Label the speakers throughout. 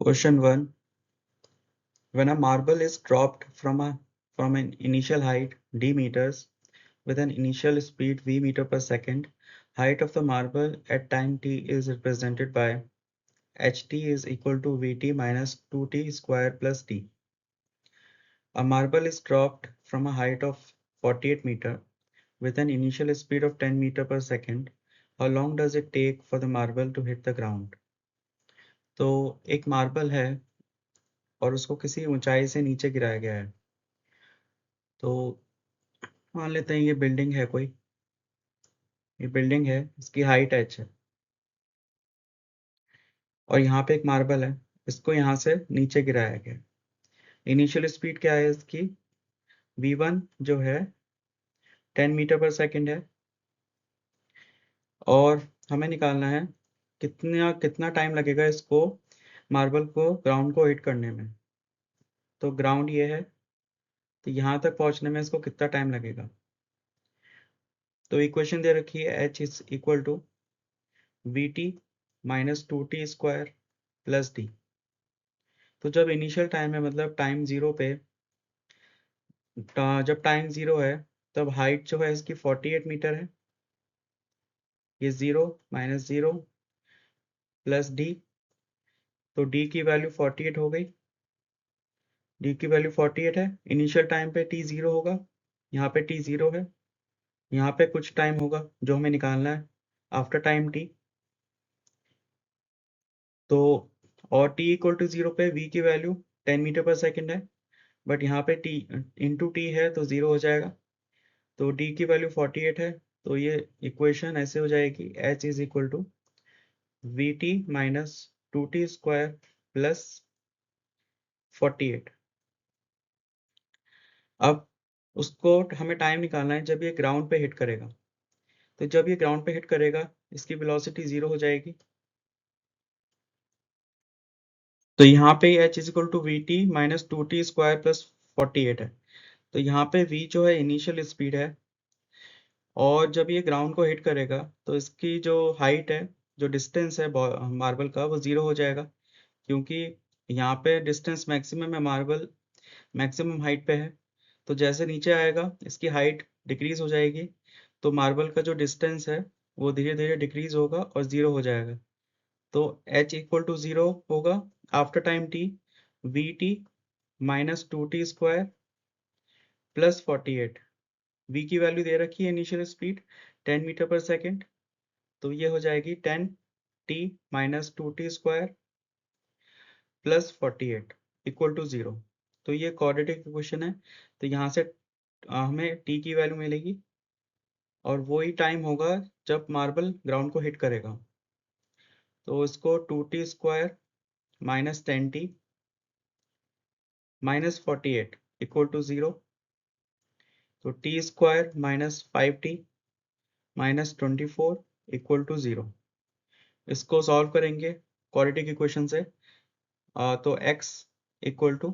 Speaker 1: Question 1. When a marble is dropped from an initial height d meters with an initial speed v meter per second, height of the marble at time t is represented by ht is equal to vt minus 2t square plus t. A marble is dropped from a height of 48 meter with an initial speed of 10 meter per second. How long does it take for the marble to hit the ground? तो एक marble है और उसको किसी ऊंचाई से नीचे गिराया गया है। तो मान लेते हैं ये बिल्डिंग है कोई, ये बिल्डिंग है, इसकी हाइट h है और यहाँ पे एक मार्बल है, इसको यहाँ से नीचे गिराया गया। इनिशियल स्पीड क्या है इसकी? v1 जो है 10 मीटर पर सेकंड है और हमें निकालना है कितना टाइम लगेगा इसको मार्बल को ग्राउंड को हिट करने में। तो ग्राउंड ये है, तो यहाँ तक पहुँचने में इसको कितना टाइम लगेगा। तो इक्वेशन दे रखी है h is equal to vt minus 2t square plus D. तो जब इनिशियल टाइम है मतलब टाइम जीरो पे, जब टाइम जीरो है तब हाइट जो है इसकी 48 मीटर है। ये 0 माइनस 0 प्लस डी, तो डी की वैल्यू 48 हो गई। डी की वैल्यू 48 है। इनिशियल टाइम पे टी 0 होगा, यहाँ पे टी 0 है, यहाँ पे कुछ टाइम होगा जो हमें निकालना है आफ्टर टाइम टी। तो और टी इक्वल टू 0 पे वी की वैल्यू 10 मीटर पर सेकेंड है, बट यहाँ पे टी इंटू टी है तो 0 हो जाएगा। तो डी की वैल्यू 48 है, तो ये इक्वेशन ऐसे हो जाएगी h is equal to V T minus 2t square plus 48। अब उसको हमें टाइम निकालना है जब ये ग्राउंड पे हिट करेगा। तो जब ये ग्राउंड पे हिट करेगा इसकी वेलोसिटी 0 हो जाएगी। तो यहाँ पे h is equal to V T minus 2t square plus 48 है। तो यहाँ पे v जो है इनिशियल स्पीड है और जब ये ग्राउंड को हिट करेगा तो इसकी जो हाइट है, जो डिस्टेंस है मार्बल का, वो 0 हो जाएगा, क्योंकि यहाँ पे डिस्टेंस मैक्सिमम है, मार्बल मैक्सिमम हाइट पे है। तो जैसे नीचे आएगा इसकी हाइट डिक्रीज हो जाएगी, तो मार्बल का जो डिस्टेंस है वो धीरे धीरे डिक्रीज होगा और 0 हो जाएगा। तो h इक्वल टू 0 होगा after time t V T minus 2t square plus 48। v की वैल्यू दे रखी है इनिशियल स्पीड 10 मीटर पर सेकेंड, तो ये हो जाएगी 10t minus 2t square plus 48 equal to 0। तो ये क्वाड्रेटिक इक्वेशन है। तो यहाँ से हमें t की वैल्यू मिलेगी और वही टाइम होगा जब मार्बल ग्राउंड को हिट करेगा। तो इसको 2t square minus 10t minus 48 equal to 0। तो t square minus 5t minus 24 equal to 0। इसको सॉल्व करेंगे क्वाड्रेटिक इक्वेशन से। तो x equal to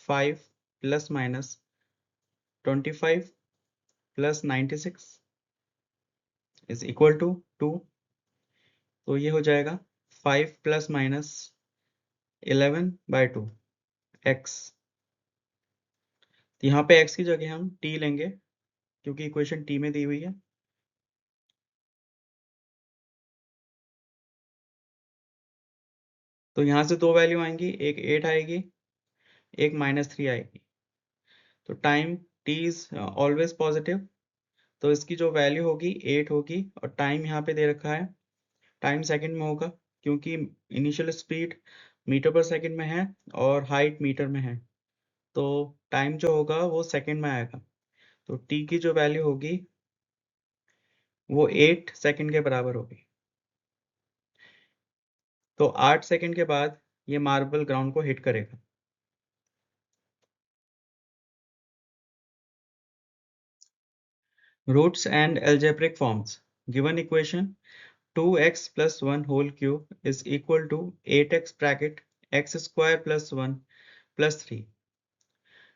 Speaker 1: 5 plus minus 25 plus 96 is equal to 2। तो ये हो जाएगा 5 प्लस माइनस 11/2 x। तो यहाँ पे x की जगह हम t लेंगे क्योंकि इक्वेशन t में दी हुई है। तो यहाँ से दो वैल्यू आएंगी, एक 8 आएगी, एक -3 आएगी। तो time t is always positive, तो इसकी जो वैल्यू होगी 8 होगी और टाइम यहाँ पे दे रखा है, टाइम सेकंड में होगा क्योंकि इनिशियल स्पीड मीटर पर सेकंड में है और हाइट मीटर में है। तो टाइम जो होगा वो सेकंड में आएगा। तो t की जो वैल्यू होगी वो 8 सेकंड के बराबर होगी। तो 8 सेकंड के बाद ये मार्बल ग्राउंड को हिट करेगा। Roots and algebraic forms. Given equation 2x plus 1 whole cube is equal to 8x bracket x square plus 1 plus 3.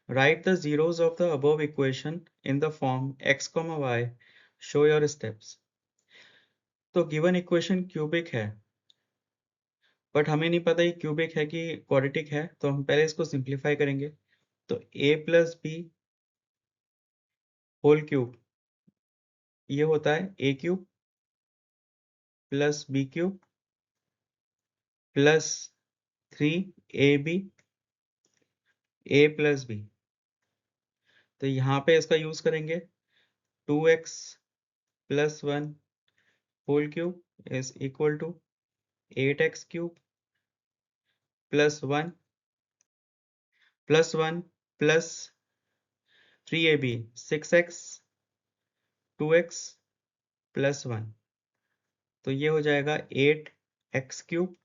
Speaker 1: Write the zeros of the above equation in the form x comma y. Show your steps. तो given equation cubic है but हमें नहीं पता ये cubic है कि quadratic है, तो हम पहले इसको सिंप्लीफाई करेंगे। तो a plus B whole cube ये होता है a cube plus B cube plus 3ab a plus B. तो यहाँ पे इसका यूज करेंगे 2x plus 1 whole cube is equal to 8x cube plus 1 plus 3ab 6x 2x plus 1। तो ये हो जाएगा 8x cube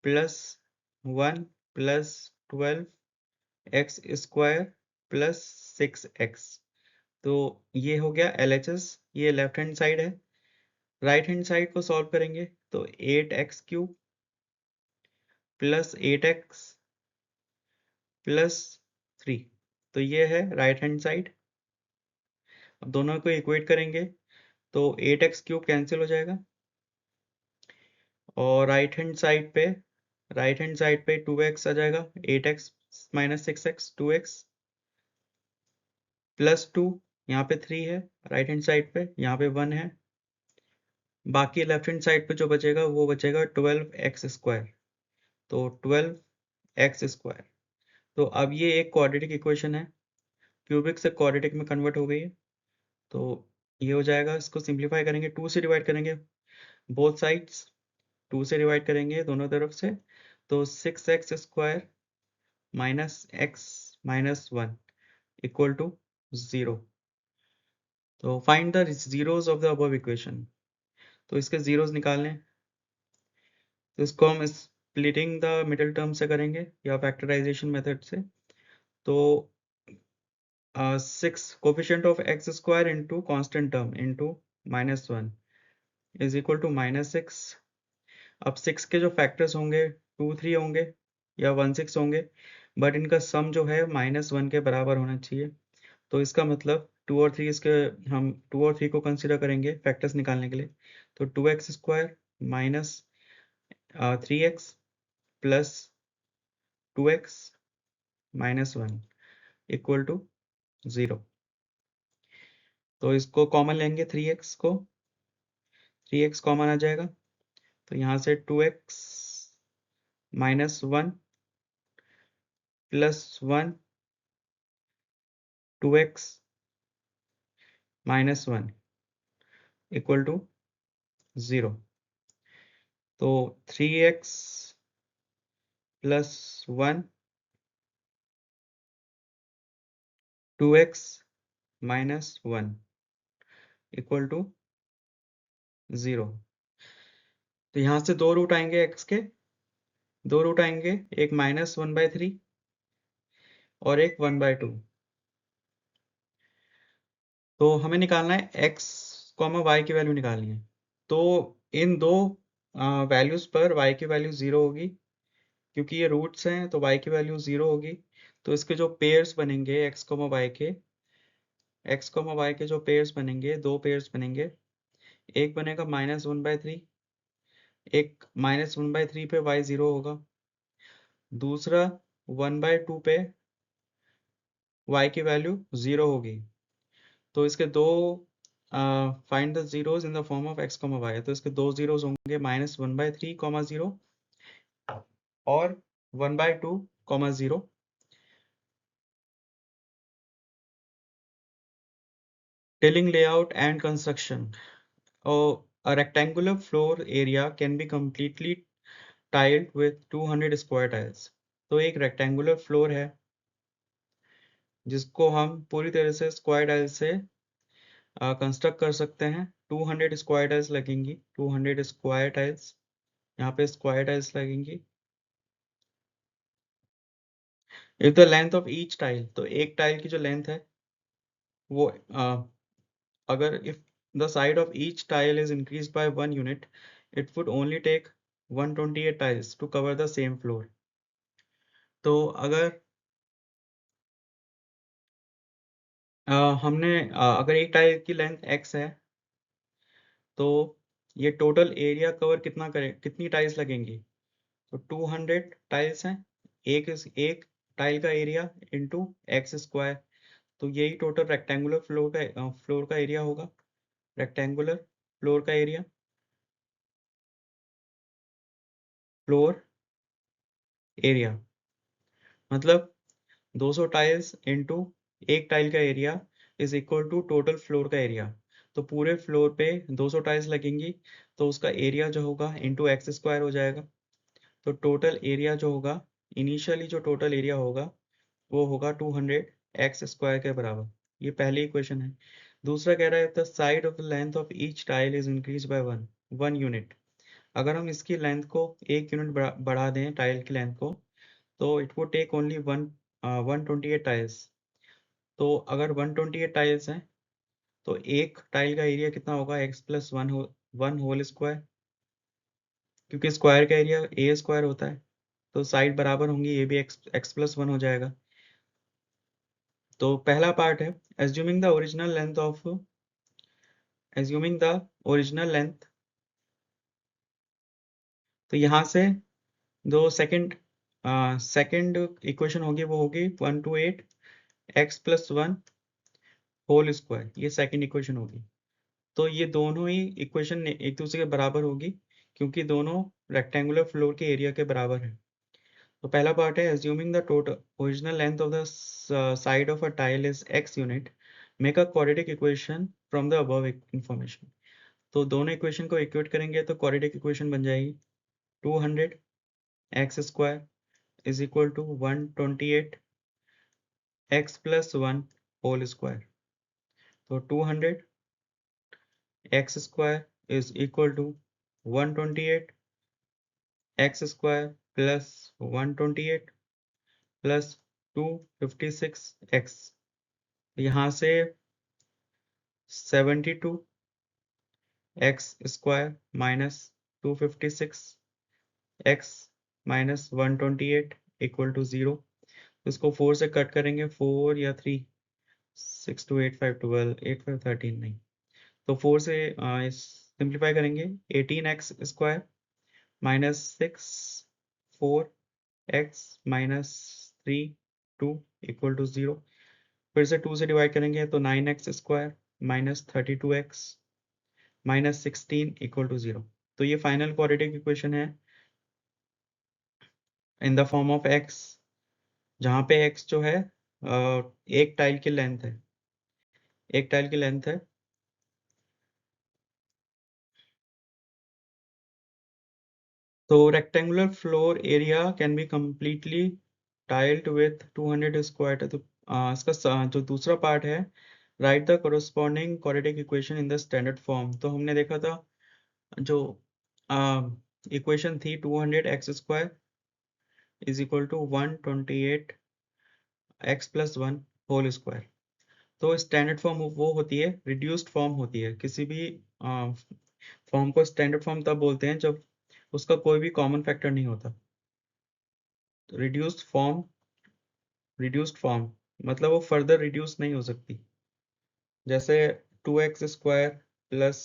Speaker 1: plus 1 plus 12x square plus 6x। तो ये हो गया LHS, ये लेफ्ट हैंड साइड है। राइट हैंड साइड को सॉल्व करेंगे तो 8x cube plus 8x plus 3। तो ये है राइट हैंड साइड। अब दोनों को इक्वेट करेंगे तो 8x क्यूब कैंसिल हो जाएगा और राइट हैंड साइड पे 2x आ जाएगा, 8x minus 6x 2x plus 2। यहाँ पे 3 है राइट हैंड साइड पे, यहाँ पे 1 है। बाकी लेफ्ट हैंड साइड पे जो बचेगा वो बचेगा 12x स्क्वायर। तो 12x स्क्वायर। तो अब ये एक क्वाड्रेटिक इक्वेशन है, क्यूबिक से क्वाड्रेटिक में कन्वर्ट हो गई है। तो ये हो जाएगा, इसको सिंप्लीफाई करेंगे, 2 से डिवाइड करेंगे बोथ साइड्स, 2 से डिवाइड करेंगे दोनों तरफ से। तो 6x square minus x minus 1 equal to 0। तो find the zeros of the above equation. तो इसके जीरोस निकालने, तो इसको हम स्प्लिटिंग द मिडिल टर्म से करेंगे या फैक्टराइजेशन मेथड से। तो 6 coefficient of x square into constant term into minus 1 is equal to minus 6। अब 6 के जो फैक्टर्स होंगे 2 3 होंगे या 1 6 होंगे, बट इनका सम जो है माइनस 1 के बराबर होना चाहिए। तो इसका मतलब 2 और 3 इसके, हम 2 और 3 को कंसिडर करेंगे फैक्टर्स निकालने के लिए। तो 2x square minus 3x plus 2x minus 1 equal to 0। तो इसको कॉमन लेंगे, 3x को, 3x कॉमन आ जाएगा। तो यहाँ से 2x minus 1 plus 1 2x minus 1 equal to 0। तो 3x plus 1 2x minus 1 equal to 0। तो यहाँ से दो रूट आएंगे x के, दो रूट आएंगे, एक -1/3 और एक 1/2। तो हमें निकालना है x, y की वैल्यू निकालनी है। तो इन दो वैल्यूज पर y की वैल्यू 0 होगी, क्योंकि ये रूट्स हैं तो y की वैल्यू 0 होगी। तो इसके जो पेयर्स बनेंगे x, y के जो पेयर्स बनेंगे, दो पेयर्स बनेंगे। एक बनेगा -1/3, एक -1/3 पे y 0 होगा, दूसरा 1/2 पे y की वैल्यू 0 होगी। तो इसके दो find the zeros in the form of x, y। तो इसके दो जीरोस होंगे -1/3, 0 और 1/2, 0। Tilling layout and construction. A rectangular floor area can be completely tiled with 200 square tiles. तो एक रेक्टेंगुलर फ्लोर है जिसको हम पूरी तरह से स्क्वायर टाइल से कंस्ट्रक्ट कर सकते हैं। 200 स्क्वायर टाइल्स लगेंगी, 200 स्क्वायर टाइल्स, यहाँ पे स्क्वायर टाइल्स लगेंगी। If the length of each tile, तो एक टाइल की जो लेंथ है वो अगर if the side of each tile is increased by 1 unit, it would only take 128 tiles to cover the same floor. तो अगर अगर एक टाइल की लेंथ x है तो ये टोटल एरिया कवर कितना करे, कितनी टाइल्स लगेंगी? तो 200 टाइल्स हैं, एक टाइल का एरिया इंटू एक्स स्क्वायर, तो यही टोटल रेक्टेंगुलर फ्लोर का एरिया होगा, रेक्टेंगुलर फ्लोर का एरिया, फ्लोर एरिया मतलब 200 टाइल्स इंटू एक टाइल का area is equal to total floor का एरिया। तो पूरे फ्लोर पे 200 टाइल्स लगेंगी, तो उसका एरिया जो होगा इंटू एक्स स्क्वायर हो जाएगा। तो टोटल एरिया जो होगा, इनिशियली जो टोटल एरिया होगा वो होगा 200 एक्स स्क्वायर के बराबर। ये पहली इक्वेशन है। दूसरा कह रहा है the side of the length of each tile is increase by one unit. अगर हम इसकी लेंथ को 1 यूनिट बढ़ा दें टाइल की लेंथ को, तो इट वो टेक ओनली 128 टाइल्स। तो अगर 128 टाइल्स हैं तो एक टाइल का एरिया कितना होगा, X plus one whole square, क्योंकि स्क्वायर का एरिया ए स्क्वायर होता है, तो साइड बराबर होंगी, ये भी एक्स प्लस वन हो जाएगा। तो पहला पार्ट है एज्यूमिंग द ओरिजिनल लेंथ। तो यहाँ से जो सेकंड इक्वेशन होगी वो होगी 128 X plus one whole square, ये सेकंड इक्वेशन होगी। तो ये दोनों ही इक्वेशन एक दूसरे के बराबर होगी, क्योंकि दोनों रेक्टेंगुलर फ्लोर के एरिया के बराबर है। तो पहला पार्ट है assuming the total original length of the side of a tile is x unit, make a quadratic equation from the above information। तो दोनों इक्वेशन को इक्वेट करेंगे तो क्वाड्रेटिक इक्वेशन बन जाएगी 200 X square is equal to 128 X plus one whole square. तो 200 X square is equal to 128 X square plus 128 plus 256 X. यहाँ से 72 X square minus 256 X minus 128 equal to 0। इसको 4 से कट करेंगे, 4 या 3, 6 2 8 5 12 8 5 13 नहीं, तो 4 से सिंप्लीफाई करेंगे, 18 X square minus 6 4 X minus 3 2 equal to 0। फिर से 2 से डिवाइड करेंगे तो 9 X square minus 32 X minus 16 equal to 0। तो ये फाइनल क्वाड्रेटिक इक्वेशन है in the form of X, जहाँ पे एक्स जो है एक टाइल की लेंथ है, एक टाइल की लेंथ है। तो rectangular floor area can be completely tiled with 200 square. तो इसका जो दूसरा पार्ट है, right the corresponding quadratic equation in the standard form. तो हमने देखा था जो इक्वेशन थी 200 X square is equal to 128 X plus one whole square. तो स्टैंडर्ड फॉर्म वो होती है, रिड्यूस्ड फॉर्म होती है। किसी भी फॉर्म को स्टैंडर्ड फॉर्म तब बोलते हैं जब उसका कोई भी कॉमन फैक्टर नहीं होता। तो रिड्यूस्ड फॉर्म मतलब वो फर्दर रिड्यूस नहीं हो सकती। जैसे 2x square plus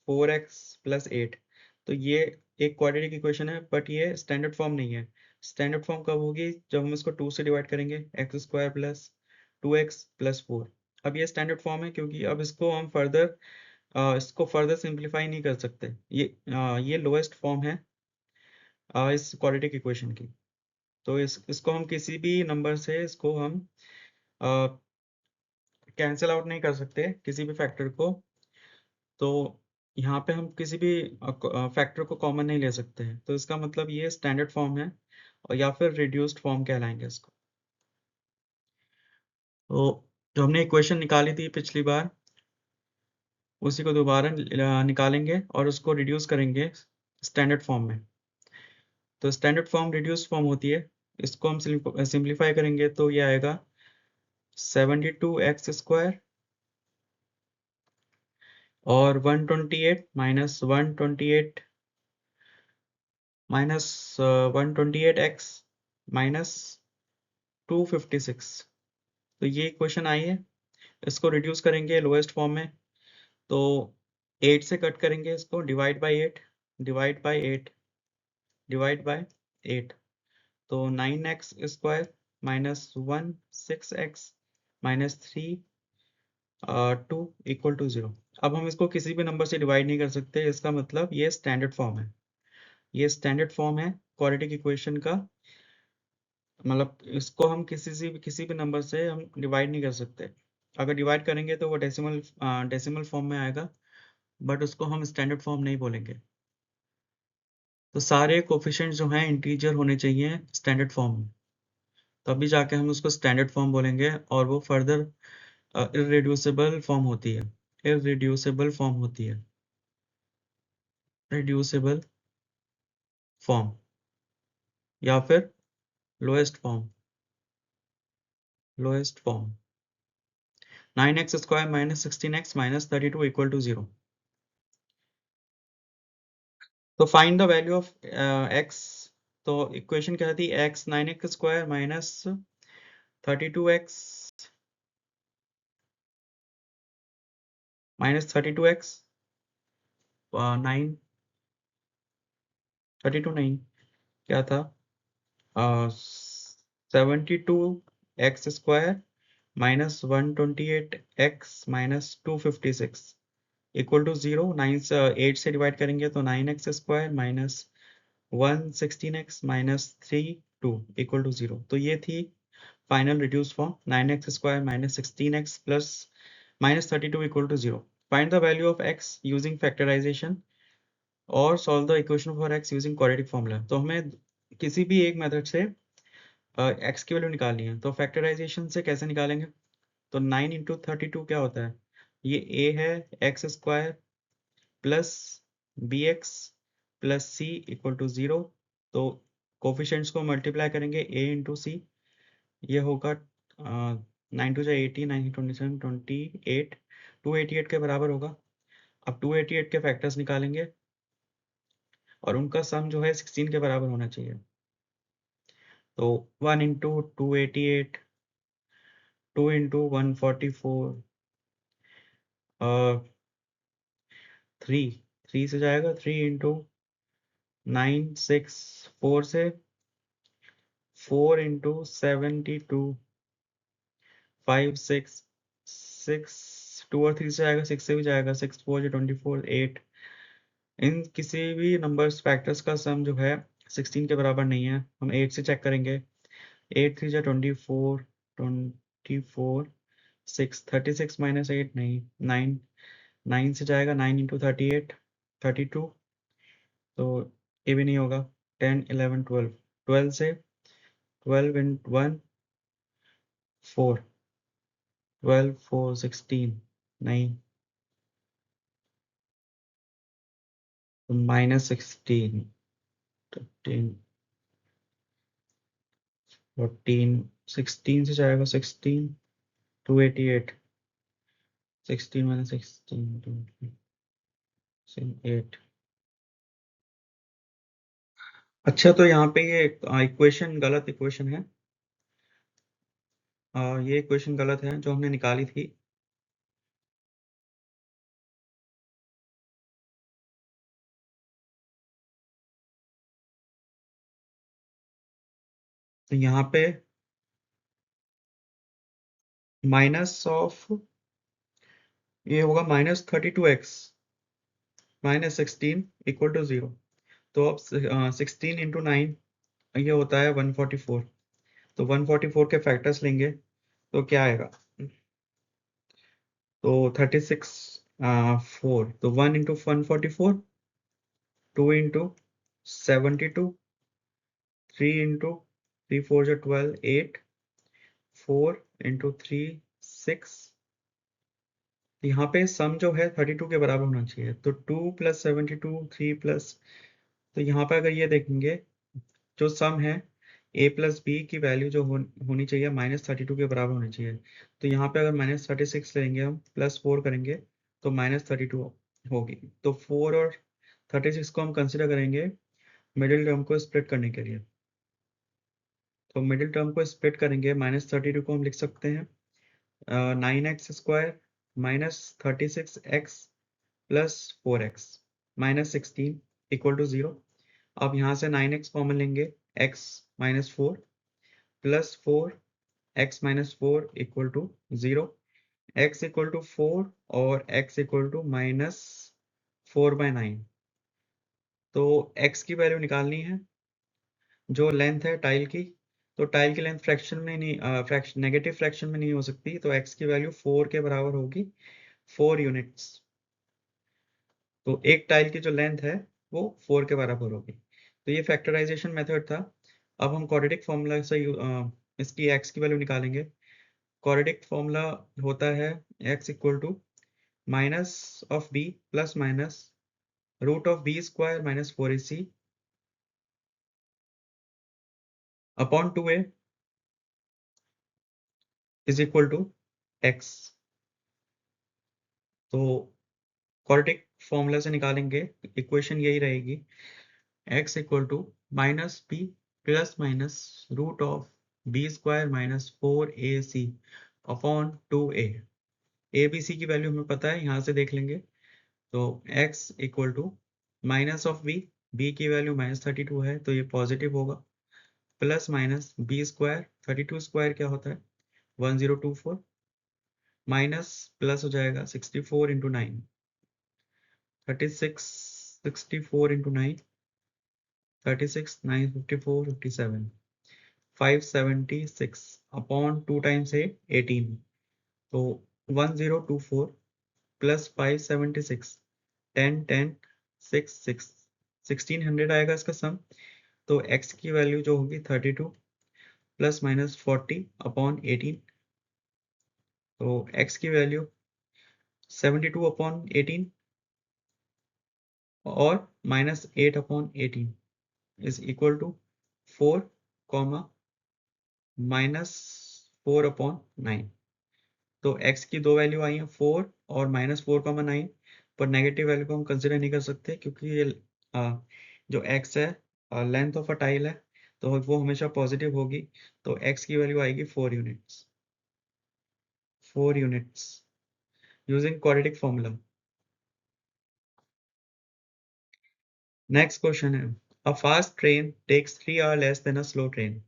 Speaker 1: 4x plus 8, तो ये एक क्वाड्रेटिक इक्वेशन है, बट ये स्टैंडर्ड फॉर्म नहीं है। स्टैंडर्ड फॉर्म कब होगी, जब हम इसको 2 से डिवाइड करेंगे, x square plus 2x plus 4। अब ये स्टैंडर्ड फॉर्म है, क्योंकि अब इसको फर्दर सिंप्लीफाई नहीं कर सकते। ये लोएस्ट फॉर्म है इस क्वाड्रेटिक इक्वेशन की। तो इसको हम किसी भी नंबर से इसको हम कैंसिल आउट नहीं कर सकते, किसी भी फैक्टर को। तो यहाँ पे हम किसी भी फैक्टर को कॉमन नहीं ले सकते हैं, तो इसका मतलब ये स्टैंडर्ड फॉर्म है, और या फिर रिड्यूस्ड फॉर्म कहलाएंगे इसको। तो जो हमने इक्वेशन निकाली थी पिछली बार, उसी को दोबारा निकालेंगे और उसको रिड्यूस करेंगे स्टैंडर्ड फॉर्म में। तो स्टैंडर्ड फॉर्म रिड्यूस फॉर्म होती है, इसको हम सिंप्लीफाई करेंगे तो ये आएगा 72 एक्स स्क्वायर और 128 माइनस 128 एक्स माइनस 256। तो ये इक्वेशन आई है, इसको रिड्यूस करेंगे लोएस्ट फॉर्म में। तो 8 से कट करेंगे इसको, divide by 8 divide by 8 divide by 8, तो 9x square minus 1 6x minus 3 2 equal to 0। अब हम इसको किसी भी नंबर से डिवाइड नहीं कर सकते, इसका मतलब ये स्टैंडर्ड फॉर्म है, ये स्टैंडर्ड फॉर्म है क्वाड्रेटिक इक्वेशन का। मतलब इसको हम किसी भी नंबर से हम डिवाइड नहीं कर सकते। अगर डिवाइड करेंगे तो वो डेसिमल फॉर्म में आएगा, बट उसको हम स्टैंडर्ड फॉर्म नहीं बोलेंगे। तो सारे कोफिशिएंट जो हैं इंटीजर होने चाहिए स्टैंडर्ड फॉर्म में, तभी जाके हम उसको स्टैंडर्ड फॉर्म बोलेंगे, और वो फर्दर इररेड्यूसिबल फॉर्म होती है, इररेड्यूसिबल फॉर्म होती है, रिड्यूसिबल फॉर्म या फिर lowest form, lowest form. 9x square minus 16x minus 32 equal to 0। तो find the value of x। तो इक्वेशन क्या थी, x 9x square minus 32x minus 32x 9 32 नहीं, क्या था, 72x square minus 128x minus 256 equal to 0। 9 से 8 से divide करेंगे तो 9x square minus 116x minus 32 equal to 0। तो ये थी final reduce form, 9x square minus 16x plus minus 32 equal to 0। Find the value of x using factorisation और solve the equation for x using quadratic formula. तो हमें किसी भी एक method से x की वैल्यू निकालनी है, तो फैक्टराइजेशन से कैसे निकालेंगे। तो 9 इंटू 32 क्या होता है, ये a है x square plus b x plus c equal to 0। तो कोफिशिएंट्स को मल्टीप्लाई करेंगे a इंटू सी, ये होगा 9 टू 80 9 27 28 288 के बराबर होगा। अब 288 के फैक्टर्स निकालेंगे और उनका सम जो है 16 के बराबर होना चाहिए। तो 1 इंटू 288, 2 इंटू 144, 3 3 से जाएगा, 3 इंटू 9 6 4 से, 4 इंटू 72 5 6 6 2 और 3 से जाएगा, 6 से भी जाएगा, 6 4 जो 24 8। इन किसी भी नंबर्स फैक्टर्स का सम जो है 16 के बराबर नहीं है। हम 8 से चेक करेंगे, 8 3 जा 24 24 6 36 माइनस 8 नहीं, 9 9 से जाएगा, 9 इंटू 38 32, तो ये भी नहीं होगा। 10 11 12 12 से 12 इन 1 4 12 4 16 नहीं, माइनस 16 15 14 16 से जाएगा, 16 288 16 माइनस 16 8। अच्छा, तो यहाँ पे ये इक्वेशन गलत इक्वेशन है, ये इक्वेशन गलत है जो हमने निकाली थी। तो यहाँ पे माइनस ऑफ ये होगा minus 32x minus 16 equal to 0। तो अब 16 इंटू 9 ये होता है 144। तो 144 के फैक्टर्स लेंगे तो क्या आएगा, तो 36 4, तो 1 इंटू 144, 2 इंटू 72, 3 इंटू 3 4 जो 12 8, 4 इंटू 3 6। यहाँ पे सम जो है 32 के बराबर होना चाहिए, तो 2 प्लस 72 3 प्लस, तो यहाँ पे अगर ये देखेंगे जो सम है a प्लस बी की वैल्यू जो होनी चाहिए माइनस 32 के बराबर होनी चाहिए। तो यहाँ पे अगर माइनस 36 लेंगे हम प्लस 4 करेंगे तो माइनस 32 होगी। तो 4 और 36 को हम कंसिडर करेंगे मिडिल टर्म को स्प्लिट करने के लिए। तो मिडिल टर्म को स्प्लिट करेंगे, माइनस 32 को हम लिख सकते हैं 9x square minus 36x plus 4x minus 16 equal to 0। अब यहाँ से 9x कॉमन लेंगे x minus 4 plus 4x minus 4 equal to 0, x equal to 4 और x इक्वल टू माइनस 4/9। तो x की वैल्यू निकालनी है, जो लेंथ है टाइल की, तो टाइल की लेंथ फ्रैक्शन में नहीं, नेगेटिव फ्रैक्शन में नहीं हो सकती, तो x की वैल्यू 4 के बराबर होगी, 4 यूनिट्स। तो एक टाइल की जो लेंथ है वो 4 के बराबर होगी। तो ये फैक्टराइजेशन मेथड था। अब हम क्वाड्रेटिक फॉर्मूला से इसकी x की वैल्यू निकालेंगे। क्वाड्रेटिक फॉर्मूला होता है x equal to minus of b plus minus root of b square minus 4ac upon 2a is equal to x। तो क्वाड्रेटिक फॉर्मूला से निकालेंगे, इक्वेशन यही रहेगी, x equal to minus b plus minus root of b square minus 4ac upon 2a। a b c की value हमें पता है, यहाँ से देख लेंगे। तो x equal to minus of b की वैल्यू -32 है, तो ये पॉजिटिव होगा, plus minus b square, 32 square क्या होता है 1024, माइनस प्लस हो जाएगा 64 इंटू 9, 36, 64 इंटू 9, 36, 9, 54, 57, 576 अपॉन 2 टाइम्स 18। तो 1024 प्लस 576, 10, 10, 6, 6, 1600 आएगा इसका सम। तो x की वैल्यू जो होगी 32 प्लस माइनस 40 अपॉन 18। तो x की वैल्यू 72 अपॉन 18 और minus 8 upon 18 is equal to 4 comma minus 4 upon 9। तो x की दो वैल्यू आई हैं, 4 और -4,9, पर नेगेटिव वैल्यू को हम कंसिडर नहीं कर सकते, क्योंकि ये जो x है लेंथ ऑफ अ टाइल है, तो वो हमेशा पॉजिटिव होगी। तो x की वैल्यू आएगी 4 units, 4 units using quadratic formula. Next question है, a fast train takes 3 hours less than a slow train.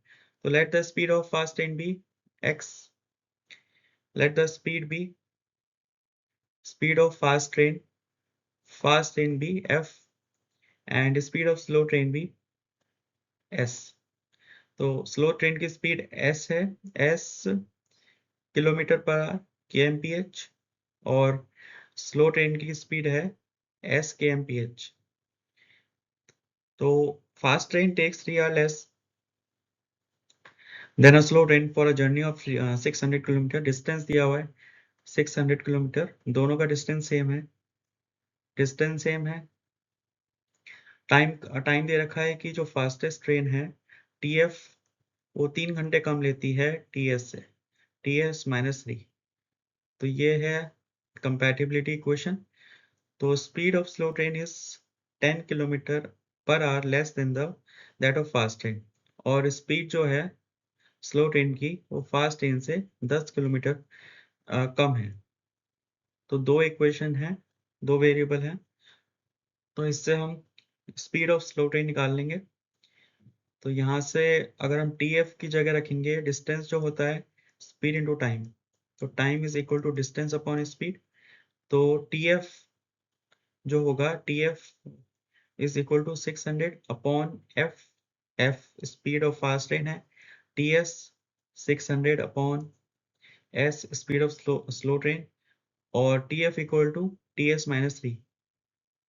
Speaker 1: तो let the speed of fast train be x, let the speed be, speed of fast train be f, and speed of slow train be s। तो slow train की speed s है, s kilometre per hour kmph, और slow train की speed है s kmph। तो fast train takes 3 hours less than a slow train for a journey of 600 kilometre. Distance दिया हुआ है 600 किलोमीटर, दोनों का डिस्टेंस सेम है, डिस्टेंस सेम है। टाइम टाइम दे रखा है कि जो फास्टेस्ट ट्रेन है TF वो 3 घंटे कम लेती है TS से, TS -3। तो ये है कंपैटिबिलिटी इक्वेशन। तो speed of slow train is 10 kilometre per our less than the that of fast train, और स्पीड जो है स्लो ट्रेन की वो फास्ट ट्रेन से 10 किलोमीटर कम है। तो दो इक्वेशन है, दो वेरिएबल हैं, तो इससे हम स्पीड ऑफ स्लो ट्रेन निकाल लेंगे। तो यहाँ से अगर हम TF की जगह रखेंगे, डिस्टेंस जो होता है स्पीड इंटू टाइम, तो time is equal to distance upon speed. तो TF जो होगा, TF is equal to 600 upon F, F speed of fast train है, TS 600 upon S speed of slow train, और TF इक्वल टू TS -3।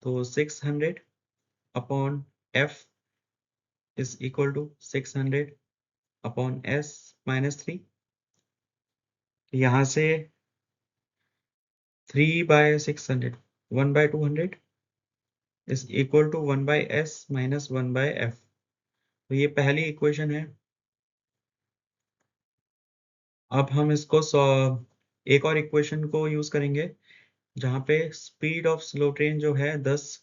Speaker 1: तो 600 upon F is equal to 600 upon S -3। यहाँ से 3/600, 1/200 is equal to 1/s minus 1/f। तो ये पहली equation है। अब हम इसको एक और इक्वेशन को यूज करेंगे, जहाँ पे स्पीड ऑफ स्लो ट्रेन जो है 10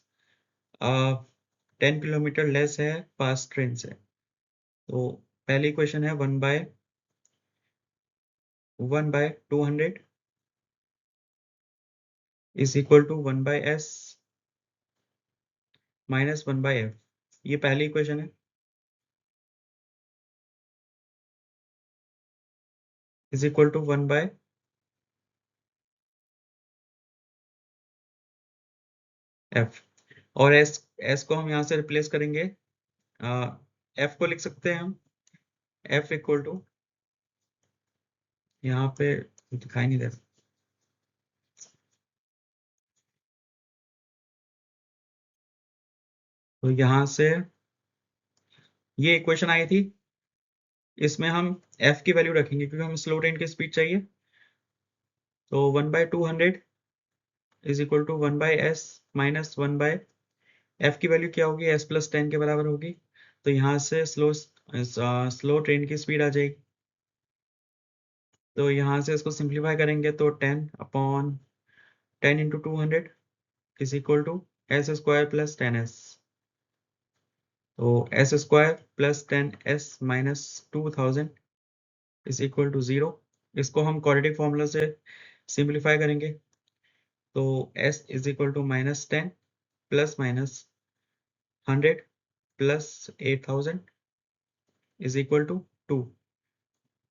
Speaker 1: किलोमीटर लेस है फास्ट ट्रेन से। तो पहली इक्वेशन है 1/200 is equal to 1/s minus 1/f। ये पहली इक्वेशन है। Is equal to 1 by f. और एस को हम यहाँ से रिप्लेस करेंगे, एफ को लिख सकते हैं हम एफ इक्वल टू, यहाँ पे दिखाई नहीं देता, तो यहाँ से ये इक्वेशन आई थी, इसमें हम एफ की वैल्यू रखेंगे क्योंकि हमें स्लो ट्रेन की स्पीड चाहिए। तो 1/200 is equal to 1/s minus 1/, f की वैल्यू क्या होगी, s प्लस 10 के बराबर होगी। तो यहाँ से स्लो ट्रेन की स्पीड आ जाएगी। तो यहाँ से इसको सिंप्लीफाई करेंगे तो 10/10 into 200 is equal to s square plus 10s। तो s square plus 10s minus 2000 is equal to 0। इसको हम क्वाड्रेटिक फॉर्मूला से सिंप्लीफाई करेंगे तो s is equal to -10 plus minus 100 plus 8000 is equal to 2।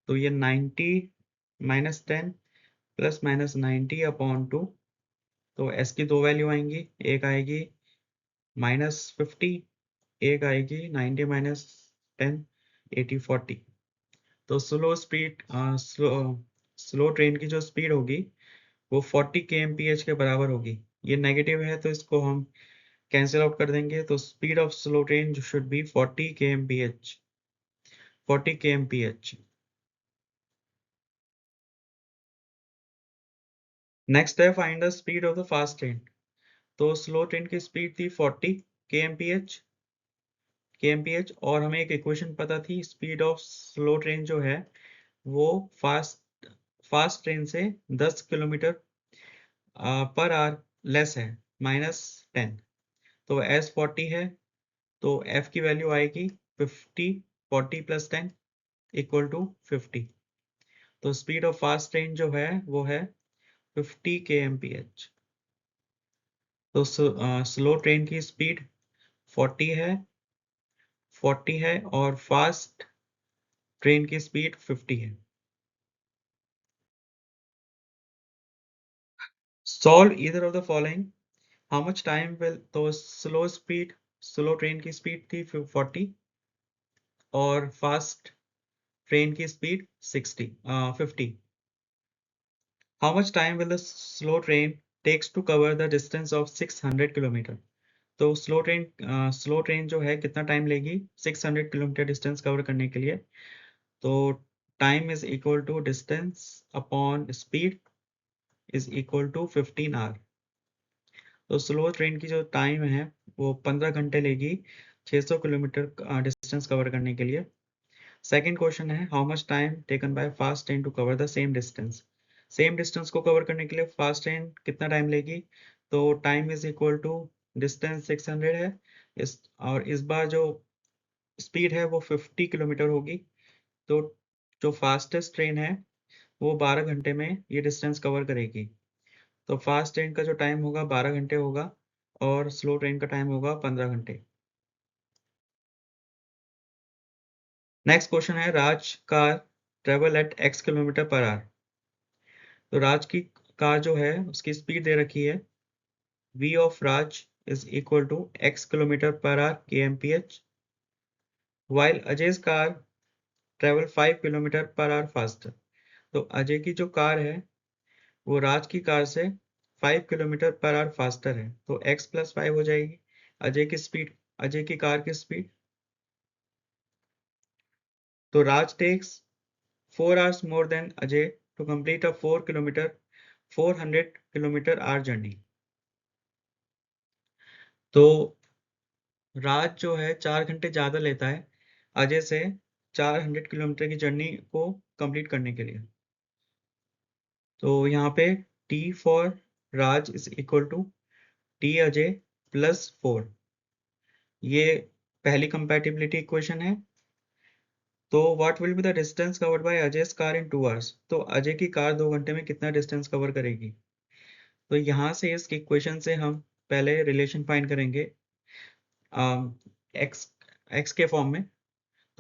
Speaker 1: तो ये 90 -10 प्लस माइनस 90/2। तो s की दो वैल्यू आएंगी, एक आएगी -50, एक आएगी 90 माइनस 10 80 40। तो स्लो ट्रेन की जो स्पीड होगी वो 40 kmph के बराबर होगी। ये नेगेटिव है तो इसको हम कैंसिल आउट कर देंगे। तो speed of slow train should be 40 kmph, 40 kmph। Next है find the speed of the fast train. तो स्लो ट्रेन की स्पीड थी 40 kmph, और हमें एक इक्वेशन पता थी, स्पीड ऑफ स्लो ट्रेन जो है वो फास्ट ट्रेन से 10 किलोमीटर पर आवर लेस है, -10। तो एस 40 है तो एफ की वैल्यू आएगी 50, 40 प्लस 10 इक्वल टू 50। तो स्पीड ऑफ फास्ट ट्रेन जो है वो है 50 kmph। तो स्लो ट्रेन की स्पीड 40 है, 40 है और फास्ट ट्रेन की स्पीड 50 है। Solve either of the following, how much time will, तो स्लो ट्रेन की स्पीड थी 40 और फास्ट ट्रेन की speed 50। How much time will the slow train takes to cover the distance of 600 kilometre. तो slow train जो है कितना time लेगी 600 किलोमीटर डिस्टेंस कवर करने के लिए। तो time is equal to distance upon speed is equal to 15 hour. तो स्लो ट्रेन की जो टाइम है वो 15 घंटे लेगी 600 किलोमीटर डिस्टेंस कवर करने के लिए। सेकेंड क्वेश्चन है how much time taken by fast train to cover the same distance. Same distance को कवर करने के लिए फास्ट ट्रेन कितना टाइम लेगी। तो time is equal to distance 600 है, और इस बार जो स्पीड है वो 50 किलोमीटर होगी। तो जो फास्टेस्ट ट्रेन है वो 12 घंटे में ये डिस्टेंस कवर करेगी। तो फास्ट ट्रेन का जो टाइम होगा 12 घंटे होगा और स्लो ट्रेन का टाइम होगा 15 घंटे। नेक्स्ट क्वेश्चन है Raj car travel at x kilometre per hour. तो राज की कार जो है उसकी स्पीड दे रखी है, v of Raj is equal to x kilometre per hour kmph, while Ajay's car travel 5 kilometre per hour faster. तो अजय की जो कार है वो राज की कार से 5 किलोमीटर पर आवर फास्टर है, तो x प्लस 5 हो जाएगी अजय की कार की स्पीड। तो Raj takes 4 hours more than Ajay to complete a 400 kilometre hour journey. तो राज जो है 4 घंटे ज्यादा लेता है अजय से 400 किलोमीटर की जर्नी को कंप्लीट करने के लिए। तो यहाँ पे t for Raj is equal to t Ajay plus 4। ये पहली कंपैटिबिलिटी इक्वेशन है। तो what will be the distance covered by Ajay's car in 2 hours। तो अजय की कार 2 घंटे में कितना डिस्टेंस कवर करेगी। तो यहाँ से इस इक्वेशन से हम पहले रिलेशन फाइंड करेंगे एक्स एक्स के फॉर्म में।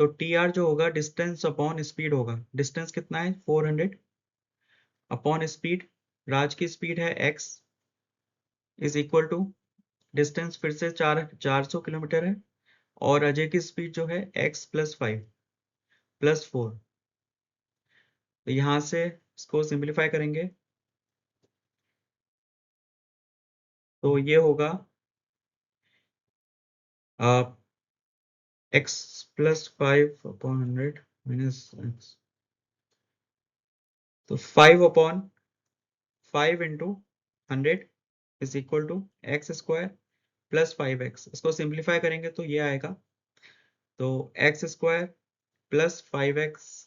Speaker 1: तो टी आर जो होगा डिस्टेंस अपॉन स्पीड होगा। डिस्टेंस कितना है 400 अपॉन स्पीड, राज की स्पीड है x is equal to distance फिर से 400 किलोमीटर है, और अजय की स्पीड जो है x प्लस 5 प्लस 4। तो यहाँ से इसको सिंप्लीफाई करेंगे तो ये होगा x plus 5 upon 100 minus x, तो 5 अपॉन 5 into 100 is equal to x square plus 5x। इसको सिंप्लीफाई करेंगे तो ये आएगा, तो x square plus 5x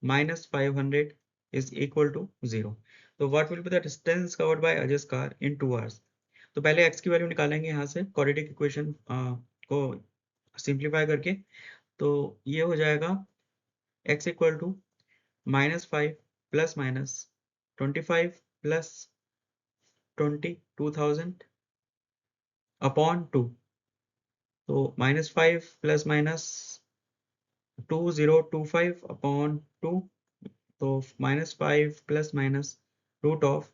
Speaker 1: minus 500 is equal to 0। तो what will be the distance covered by Ajay's car in 2 hours. तो पहले x की वैल्यू निकालेंगे यहाँ से क्वाड्रेटिक इक्वेशन को सिंप्लीफाई करके। तो ये हो जाएगा x equal to -5 plus minus 25 plus 20,000 upon 2। तो -5 प्लस माइनस 2025 अपॉन 2, तो -5 प्लस माइनस रूट ऑफ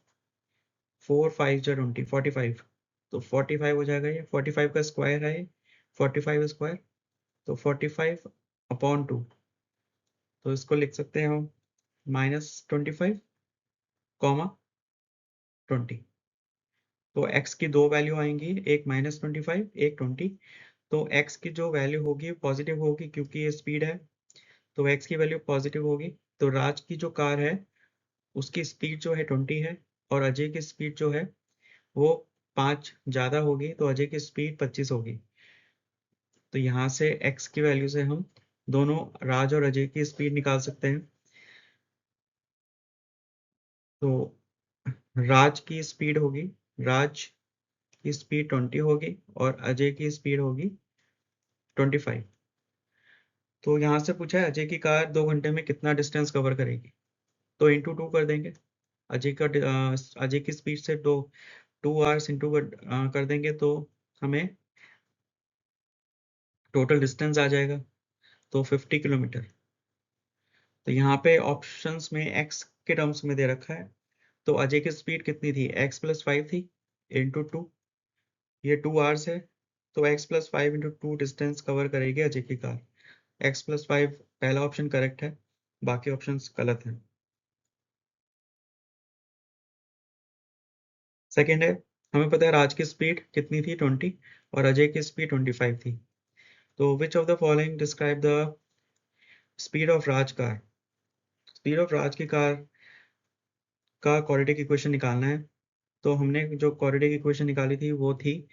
Speaker 1: 4 5 जा 20 45। तो 45 हो जाएगा, ये 45 का स्क्वायर है, 45 स्क्वायर, तो 45 अपॉन 2। तो इसको लिख सकते हैं हम -25 कॉमा 20। तो x की दो वैल्यू आएंगी, एक -25 एक 20। तो x की जो वैल्यू होगी पॉजिटिव होगी क्योंकि ये स्पीड है, तो x की वैल्यू पॉजिटिव होगी। तो राज की जो कार है उसकी स्पीड जो है 20 है, और अजय की स्पीड जो है वो 5 ज़्यादा होगी, तो अजय की स्पीड 25 होगी। तो यहाँ से x की वैल्यू से हम दोनों राज और अजय की स्पीड निकाल सकते हैं। तो राज की स्पीड होगी, राज की स्पीड 20 होगी और अजय की स्पीड होगी 25। तो यहाँ से पूछा है अजय की कार 2 घंटे में कितना डिस्टेंस कवर करेगी, तो इंटू 2 कर देंगे। अजय की स्पीड से 2 आवर्स इंटू कर देंगे तो हमें टोटल डिस्टेंस आ जाएगा, तो 50 किलोमीटर। तो यहाँ पे ऑप्शंस में x के टर्म्स में दे रखा है, तो अजय की स्पीड कितनी थी, x प्लस 5 थी इंटू 2, ये 2 आवर्स है, तो x plus 5 into 2 distance cover करेगी अजय की कार। x प्लस 5 पहला ऑप्शन करेक्ट है, बाकी ऑप्शंस गलत हैं। सेकेंड है, हमें पता है राज की स्पीड कितनी थी 20 और अजय की स्पीड 25 थी। तो which of the following describe the speed of Raj car. Speed of Raj की कार का क्वाड्रेटिक इक्वेशन निकालना है। तो हमने जो क्वाड्रेटिक इक्वेशन निकाली थी वो थी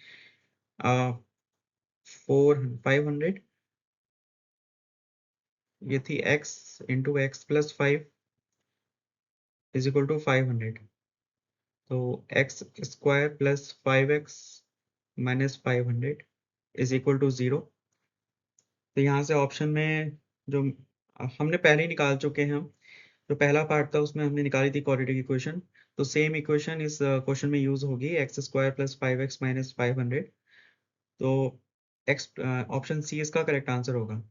Speaker 1: 500, ये थी x into x plus 5 is equal to 500। तो x square plus 5x minus 500 is equal to 0। तो यहाँ से ऑप्शन में जो हमने पहले ही निकाल चुके हैं हम, जो पहला पार्ट था उसमें हमने निकाली थी क्वाड्रेटिक इक्वेशन, तो सेम इक्वेशन इस क्वेश्चन में यूज होगी, x square plus 5x minus 500। तो एक्स ऑप्शन सी इसका करेक्ट आंसर होगा।